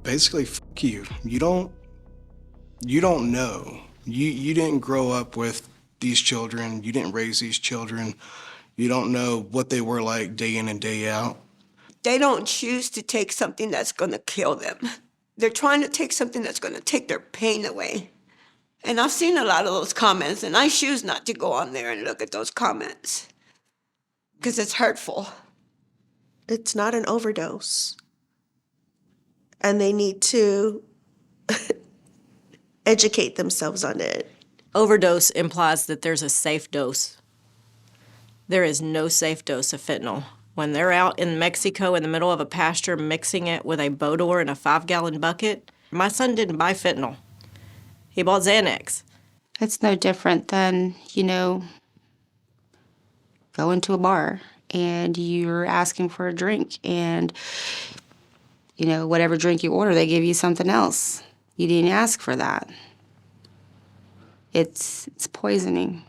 Basically, fuck you. You don't know. You didn't grow up with these children. You didn't raise these children. You don't know what they were like day in and day out. They don't choose to take something that's going to kill them. They're trying to take something that's going to take their pain away. And I've seen a lot of those comments, and I choose not to go on there and look at those comments because it's hurtful. It's not an overdose. And they need to educate themselves on it. Overdose implies that there's a safe dose. There is no safe dose of fentanyl. When they're out in Mexico in the middle of a pasture mixing it with a boat oar in a 5-gallon bucket, my son didn't buy fentanyl. He bought Xanax. It's no different than, going to a bar and you're asking for a drink and, whatever drink you order, they give you something else. You didn't ask for that. It's poisoning.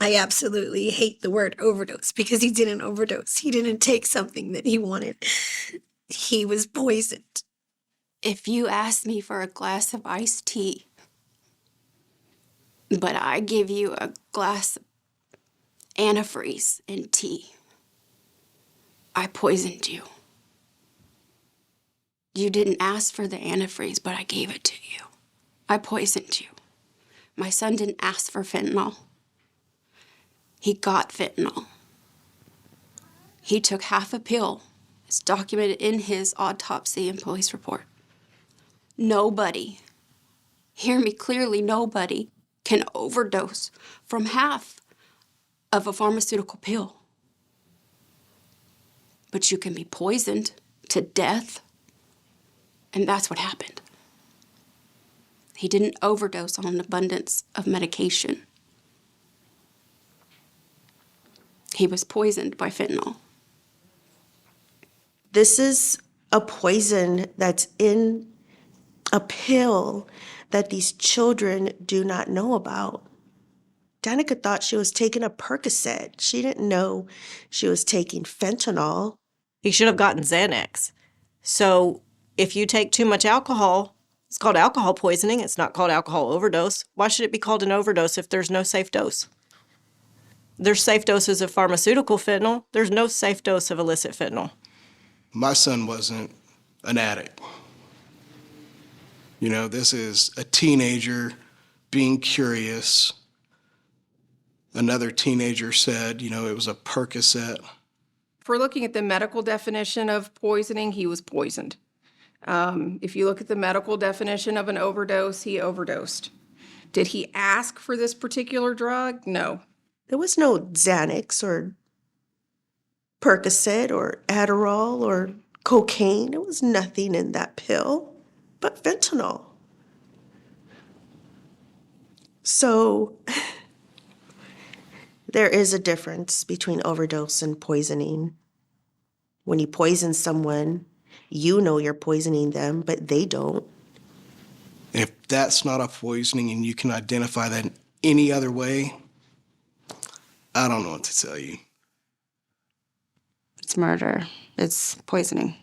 I absolutely hate the word overdose because he didn't overdose. He didn't take something that he wanted. He was poisoned. If you ask me for a glass of iced tea, but I give you a glass of antifreeze and tea, I poisoned you. You didn't ask for the antifreeze, but I gave it to you. I poisoned you. My son didn't ask for fentanyl. He got fentanyl. He took half a pill. It's documented in his autopsy and police report. Nobody, hear me clearly, nobody can overdose from half of a pharmaceutical pill. But you can be poisoned to death, and that's what happened. He didn't overdose on an abundance of medication. He was poisoned by fentanyl. This is a poison that's in a pill that these children do not know about. Danica thought she was taking a Percocet. She didn't know she was taking fentanyl. He should have gotten Xanax. So if you take too much alcohol, it's called alcohol poisoning. It's not called alcohol overdose. Why should it be called an overdose if there's no safe dose? There's safe doses of pharmaceutical fentanyl. There's no safe dose of illicit fentanyl. My son wasn't an addict. This is a teenager being curious. Another teenager said, it was a Percocet. If we're looking at the medical definition of poisoning, he was poisoned. If you look at the medical definition of an overdose, he overdosed. Did he ask for this particular drug? No. There was no Xanax or Percocet or Adderall or cocaine. There was nothing in that pill but fentanyl. So there is a difference between overdose and poisoning. When you poison someone, you know you're poisoning them, but they don't. If that's not a poisoning and you can identify that in any other way, I don't know what to tell you. It's murder. It's poisoning.